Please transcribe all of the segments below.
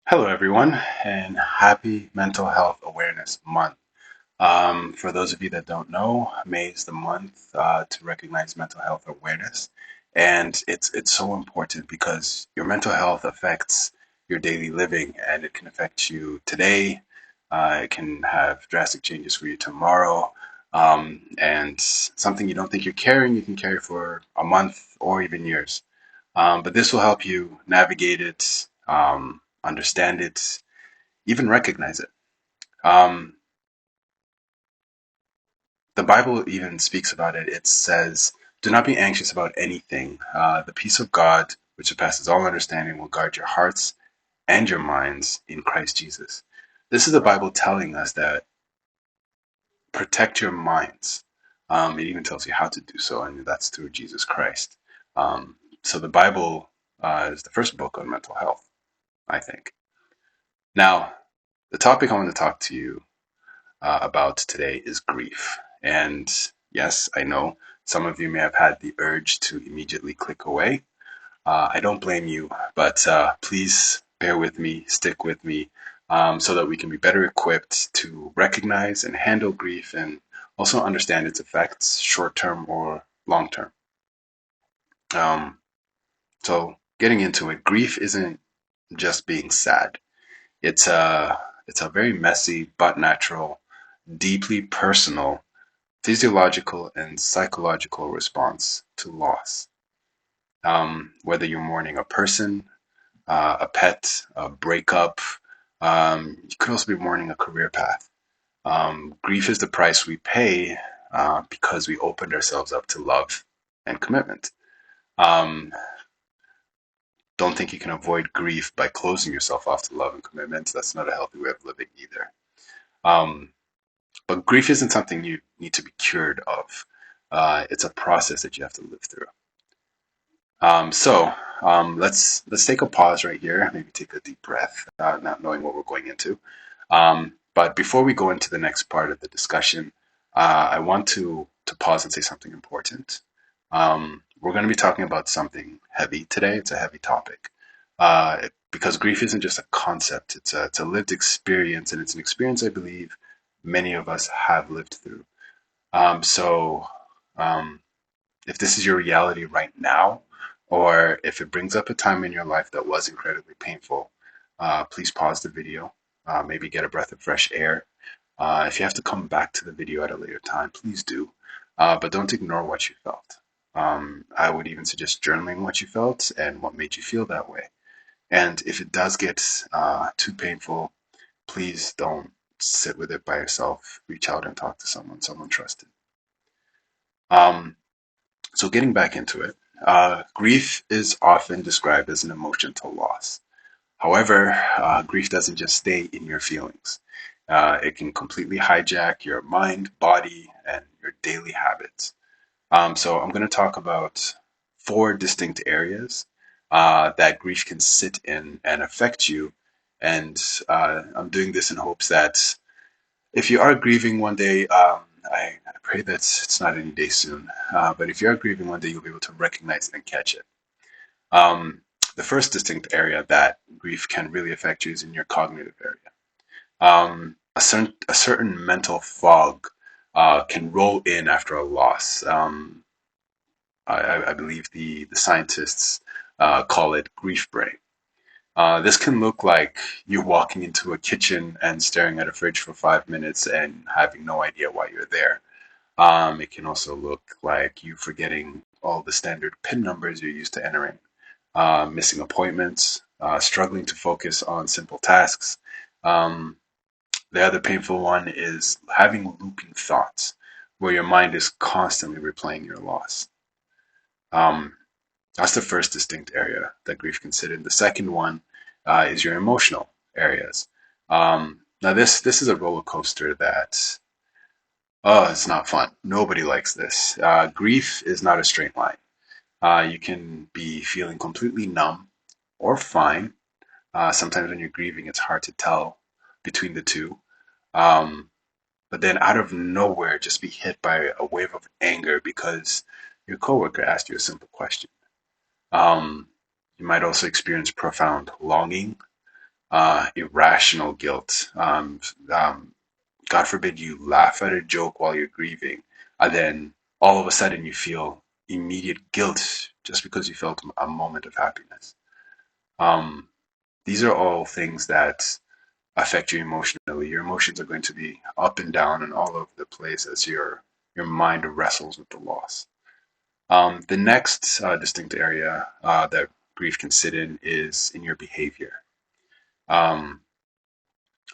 Hello, everyone, and happy Mental Health Awareness Month. For those of you that don't know, May is the month to recognize mental health awareness, and it's so important because your mental health affects your daily living, and it can affect you today. It can have drastic changes for you tomorrow, and something you don't think you're carrying, you can carry for a month or even years. But this will help you navigate it, understand it, even recognize it. Um, the Bible even speaks about it. It says, "Do not be anxious about anything. The peace of God, which surpasses all understanding, will guard your hearts and your minds in Christ Jesus." This is the Bible telling us that protect your minds. It even tells you how to do so, and that's through Jesus Christ. So the Bible is the first book on mental health, I think. Now, the topic I want to talk to you about today is grief. And yes, I know some of you may have had the urge to immediately click away. I don't blame you, but please bear with me, stick with me, so that we can be better equipped to recognize and handle grief and also understand its effects, short term or long term. Um, so, getting into it, grief isn't just being sad. It's a very messy but natural, deeply personal physiological and psychological response to loss. Whether you're mourning a person, a pet, a breakup, you could also be mourning a career path. Grief is the price we pay because we opened ourselves up to love and commitment. Um, don't think you can avoid grief by closing yourself off to love and commitment. That's not a healthy way of living either. Um, but grief isn't something you need to be cured of. It's a process that you have to live through. Let's take a pause right here. Maybe take a deep breath, not knowing what we're going into. But before we go into the next part of the discussion, I want to pause and say something important. We're going to be talking about something heavy today. It's a heavy topic because grief isn't just a concept. It's a lived experience, and it's an experience I believe many of us have lived through. So um, if this is your reality right now, or if it brings up a time in your life that was incredibly painful, please pause the video, maybe get a breath of fresh air. If you have to come back to the video at a later time, please do. But don't ignore what you felt. I would even suggest journaling what you felt and what made you feel that way. And if it does get too painful, please don't sit with it by yourself. Reach out and talk to someone trusted. Um, So, getting back into it, grief is often described as an emotion to loss. However, grief doesn't just stay in your feelings. It can completely hijack your mind, body, and your daily habits. So, I'm going to talk about four distinct areas that grief can sit in and affect you. And I'm doing this in hopes that if you are grieving one day, I pray that it's not any day soon. But if you are grieving one day, you'll be able to recognize it and catch it. Um, the first distinct area that grief can really affect you is in your cognitive area. A certain mental fog can roll in after a loss. I believe the scientists call it grief brain. This can look like you walking into a kitchen and staring at a fridge for 5 minutes and having no idea why you're there. It can also look like you forgetting all the standard PIN numbers you're used to entering, missing appointments, struggling to focus on simple tasks. Um, the other painful one is having looping thoughts where your mind is constantly replaying your loss. Um, that's the first distinct area that grief can sit in. The second one is your emotional areas. Now, this is a roller coaster that it's not fun. Nobody likes this. Grief is not a straight line. You can be feeling completely numb or fine. Sometimes when you're grieving, it's hard to tell between the two. Um, but then out of nowhere, just be hit by a wave of anger because your coworker asked you a simple question. Um, you might also experience profound longing, irrational guilt. God forbid you laugh at a joke while you're grieving, and then all of a sudden you feel immediate guilt just because you felt a moment of happiness. Um, these are all things that affect you emotionally. Your emotions are going to be up and down and all over the place as your mind wrestles with the loss. The next distinct area that grief can sit in is in your behavior. Um,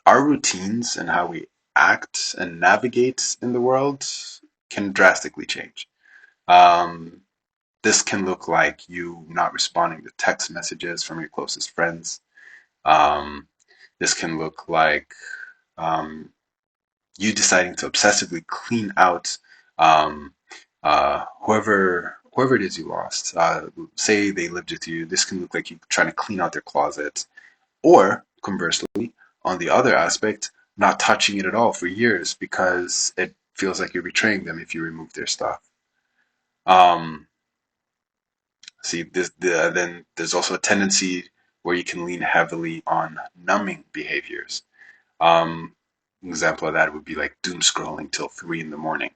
our routines and how we act and navigate in the world can drastically change. Um, this can look like you not responding to text messages from your closest friends. Um, this can look like um, you deciding to obsessively clean out um, whoever it is you lost. Say they lived with you. This can look like you trying to clean out their closet, or conversely, on the other aspect, not touching it at all for years because it feels like you're betraying them if you remove their stuff. Um, then there's also a tendency where you can lean heavily on numbing behaviors. Um, example of that would be like doom scrolling till 3 in the morning,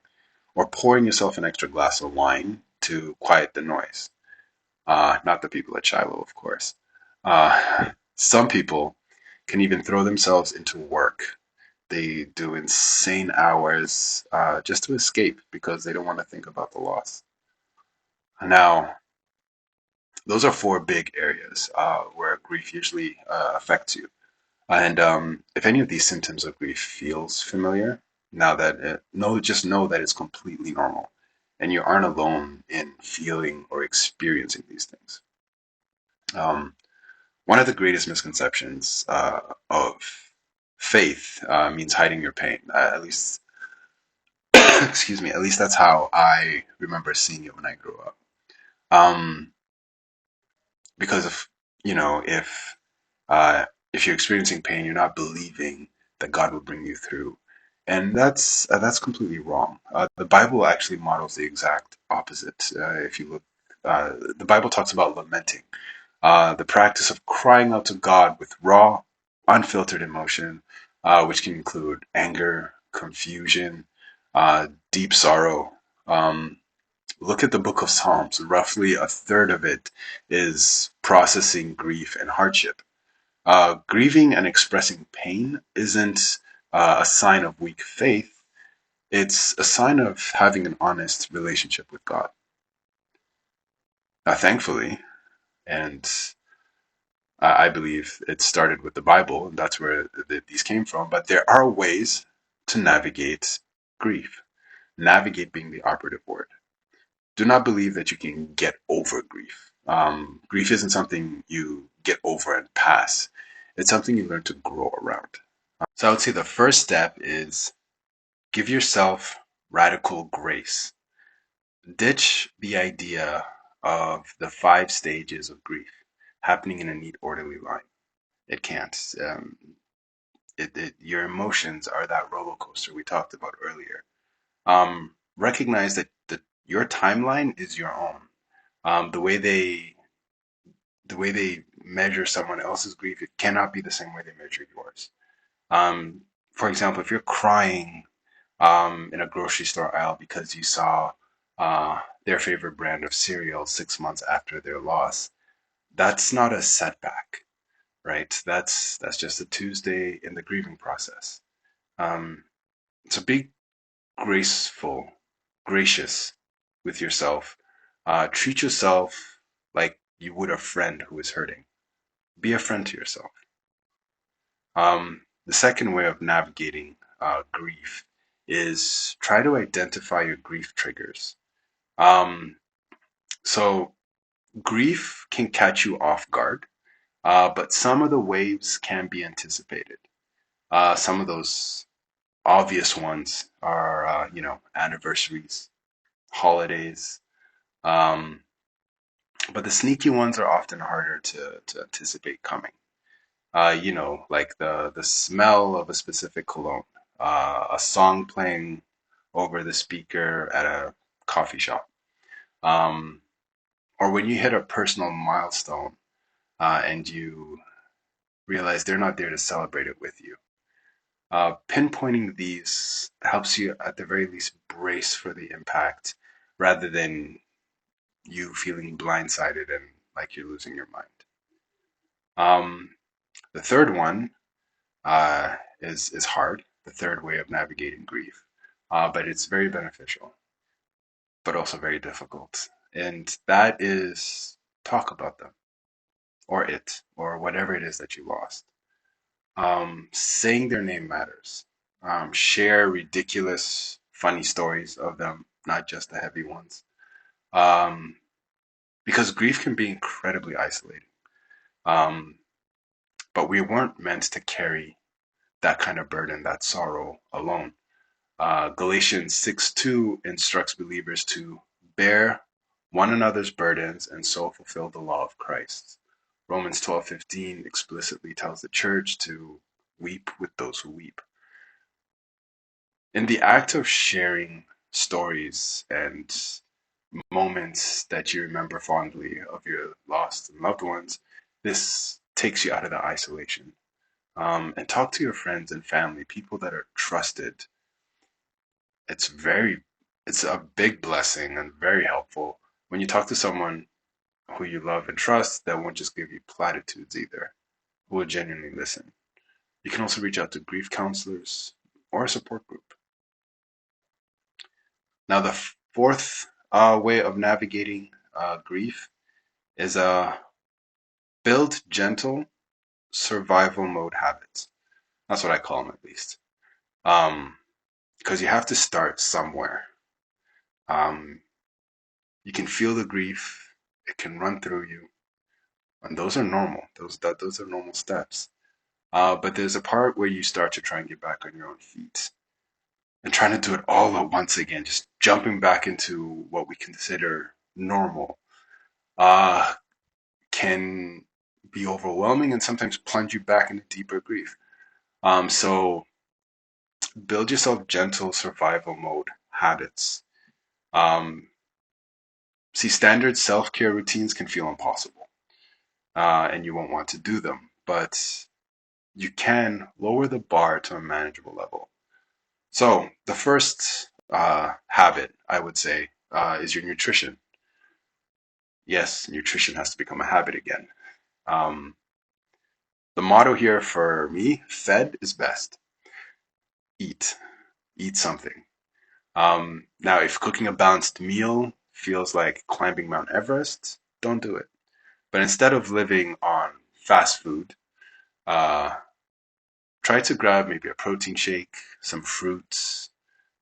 or pouring yourself an extra glass of wine to quiet the noise. Not the people at Shiloh, of course. Some people can even throw themselves into work. They do insane hours just to escape because they don't want to think about the loss. Now, those are four big areas where grief usually affects you. And if any of these symptoms of grief feels familiar, now that just know that it's completely normal, and you aren't alone in feeling or experiencing these things. Um, One of the greatest misconceptions of faith means hiding your pain. At least, excuse me. At least that's how I remember seeing it when I grew up. Um, because of if uh, if you're experiencing pain, you're not believing that God will bring you through, and that's completely wrong. The Bible actually models the exact opposite. If you look, the Bible talks about lamenting, the practice of crying out to God with raw, unfiltered emotion, which can include anger, confusion, deep sorrow. Um, Look at the book of Psalms. Roughly a third of it is processing grief and hardship. Grieving and expressing pain isn't a sign of weak faith. It's a sign of having an honest relationship with God. Thankfully, and I believe it started with the Bible, and that's where these came from. But there are ways to navigate grief. Navigate being the operative word. Do not believe that you can get over grief. Grief isn't something you get over and pass. It's something you learn to grow around. So I would say the first step is give yourself radical grace. Ditch the idea of the 5 stages of grief happening in a neat, orderly line. It can't. Your emotions are that roller coaster we talked about earlier. Recognize that your timeline is your own. Um, the way they the way they measure someone else's grief, it cannot be the same way they measure yours. Um, for example, if you're crying in a grocery store aisle because you saw their favorite brand of cereal 6 months after their loss, that's not a setback, right? That's just a Tuesday in the grieving process. Um, so be graceful, gracious with yourself. Treat yourself like you would a friend who is hurting. Be a friend to yourself. The second way of navigating grief is try to identify your grief triggers. Um, so, grief can catch you off guard, but some of the waves can be anticipated. Some of those obvious ones are, anniversaries, holidays, um, but the sneaky ones are often harder to anticipate coming. Like the smell of a specific cologne, a song playing over the speaker at a coffee shop, um, or when you hit a personal milestone and realize they're not there to celebrate it with you. Pinpointing these helps you at the very least brace for the impact rather than you feeling blindsided and like you're losing your mind. Um, the third one is hard. The third way of navigating grief, but it's very beneficial, but also very difficult, and that is talk about them or it or whatever it is that you lost. Saying their name matters. Share ridiculous, funny stories of them, not just the heavy ones. Um, because grief can be incredibly isolating. Um, but we weren't meant to carry that kind of burden, that sorrow alone. Galatians 6:2 instructs believers to bear one another's burdens and so fulfill the law of Christ. Romans 12:15 explicitly tells the church to weep with those who weep. In the act of sharing stories and moments that you remember fondly of your lost and loved ones, this takes you out of the isolation. And talk to your friends and family, people that are trusted. It's very, it's a big blessing and very helpful when you talk to someone who you love and trust that won't just give you platitudes either, who will genuinely listen. You can also reach out to grief counselors or a support group. Now, the fourth way of navigating grief is build gentle survival mode habits. That's what I call them, at least. Because you have to start somewhere. Um, you can feel the grief; it can run through you, and those are normal. Those are normal steps. But there's a part where you start to try and get back on your own feet and trying to do it all at once again, just jumping back into what we consider normal. Uh, can be overwhelming and sometimes plunge you back into deeper grief. So build yourself gentle survival mode habits. Um, See, standard self care routines can feel impossible, and you won't want to do them, but you can lower the bar to a manageable level. So the first habit, I would say, is your nutrition. Yes, nutrition has to become a habit again. Um, the motto here for me, fed is best. Eat. Eat something. Now, if cooking a balanced meal feels like climbing Mount Everest, don't do it. But instead of living on fast food, uh, try to grab maybe a protein shake, some fruits,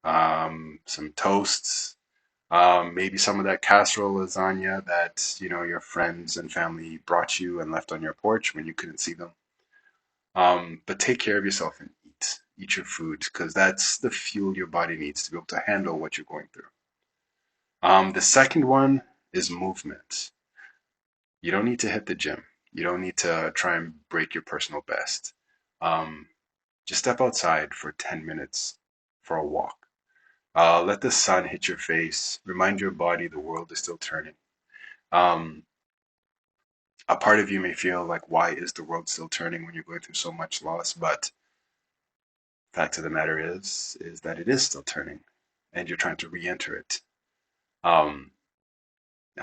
some toasts, maybe some of that casserole lasagna that your friends and family brought you and left on your porch when you couldn't see them. But take care of yourself and eat. Eat your food because that's the fuel your body needs to be able to handle what you're going through. The second one is movement. You don't need to hit the gym. You don't need to try and break your personal best. Um, just step outside for 10 minutes for a walk. Let the sun hit your face. Remind your body the world is still turning. Um, a part of you may feel like, why is the world still turning when you're going through so much loss? But fact of the matter is that it is still turning, and you're trying to re-enter it. Um,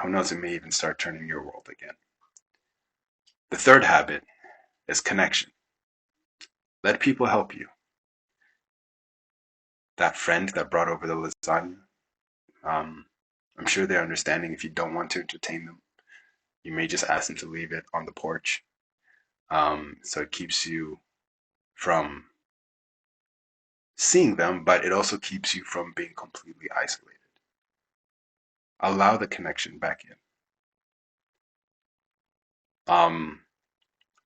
who knows? It may even start turning your world again. The third habit is connection. Let people help you. That friend that brought over the lasagna, um, I'm sure they're understanding if you don't want to entertain them. You may just ask them to leave it on the porch. So it keeps you from seeing them, but it also keeps you from being completely isolated. Allow the connection back in. Um,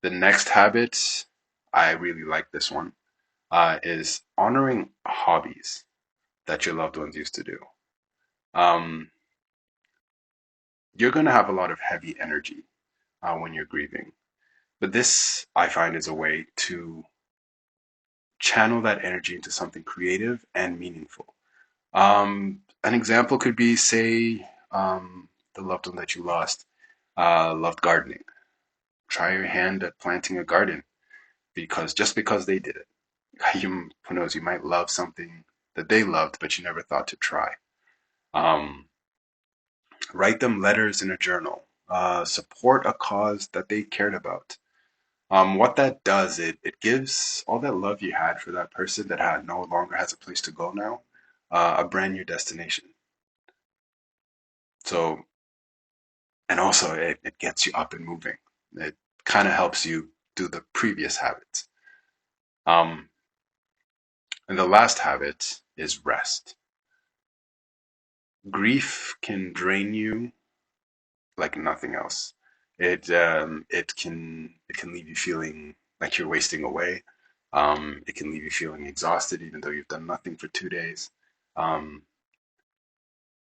the next habit, I really like this one, is honoring hobbies that your loved ones used to do. Um, you're going to have a lot of heavy energy when you're grieving. But this, I find, is a way to channel that energy into something creative and meaningful. An example could be, say, the loved one that you lost loved gardening. Try your hand at planting a garden. because just because they did it, who knows, you might love something that they loved, but you never thought to try. Um, Write them letters in a journal. Support a cause that they cared about. What that does, it gives all that love you had for that person that had no longer has a place to go now, a brand new destination. So, and also it gets you up and moving. It kind of helps you do the previous habits. Um, and the last habit is rest. Grief can drain you like nothing else. It can leave you feeling like you're wasting away. It can leave you feeling exhausted even though you've done nothing for 2 days. Um,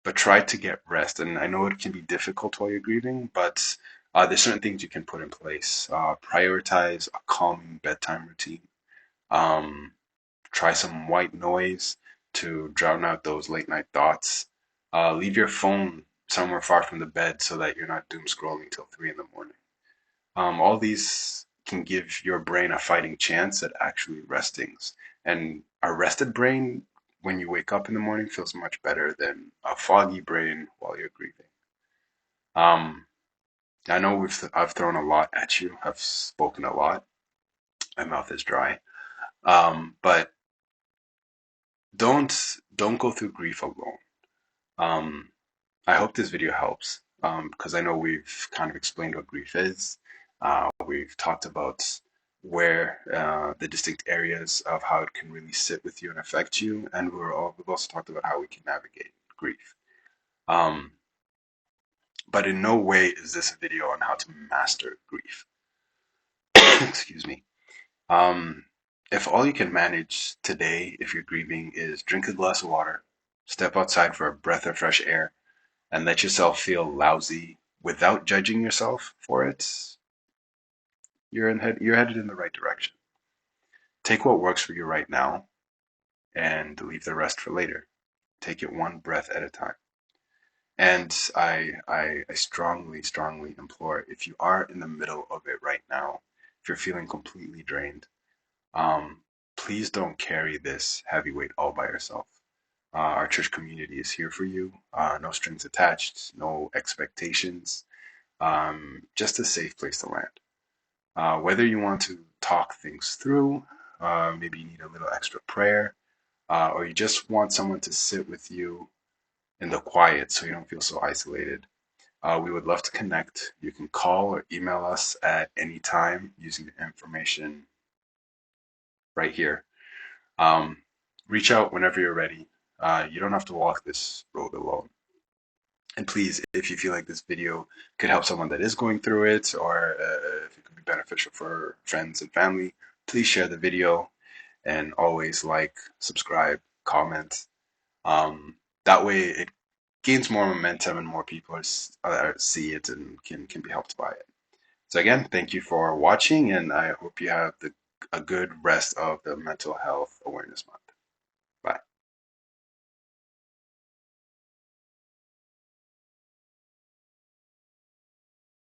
but try to get rest. And I know it can be difficult while you're grieving, but there's certain things you can put in place. Prioritize a calming bedtime routine. Um, Try some white noise to drown out those late night thoughts. Leave your phone somewhere far from the bed so that you're not doom scrolling till 3 in the morning. All these can give your brain a fighting chance at actually resting. And a rested brain, when you wake up in the morning, feels much better than a foggy brain while you're grieving. Um, I know I've thrown a lot at you. I've spoken a lot. My mouth is dry. But don't go through grief alone. Um, I hope this video helps because I know we've kind of explained what grief is. We've talked about where the distinct areas of how it can really sit with you and affect you, and we've also talked about how we can navigate grief. Um, but in no way is this a video on how to master grief. Excuse me. Um, if all you can manage today, if you're grieving, is drink a glass of water, step outside for a breath of fresh air, and let yourself feel lousy without judging yourself for it, you're headed in the right direction. Take what works for you right now and leave the rest for later. Take it one breath at a time. And I strongly, strongly implore, if you are in the middle of it right now, if you're feeling completely drained, please don't carry this heavy weight all by yourself. Our church community is here for you. No strings attached, no expectations, just a safe place to land. Whether you want to talk things through, maybe you need a little extra prayer, or you just want someone to sit with you in the quiet so you don't feel so isolated, we would love to connect. You can call or email us at any time using the information right here. Um, Reach out whenever you're ready. You don't have to walk this road alone. And please, if you feel like this video could help someone that is going through it, or if it could be beneficial for friends and family, please share the video and always like, subscribe, comment. That way it gains more momentum and more people see it and can be helped by it. So again, thank you for watching, and I hope you have a good rest of the Mental Health Awareness Month.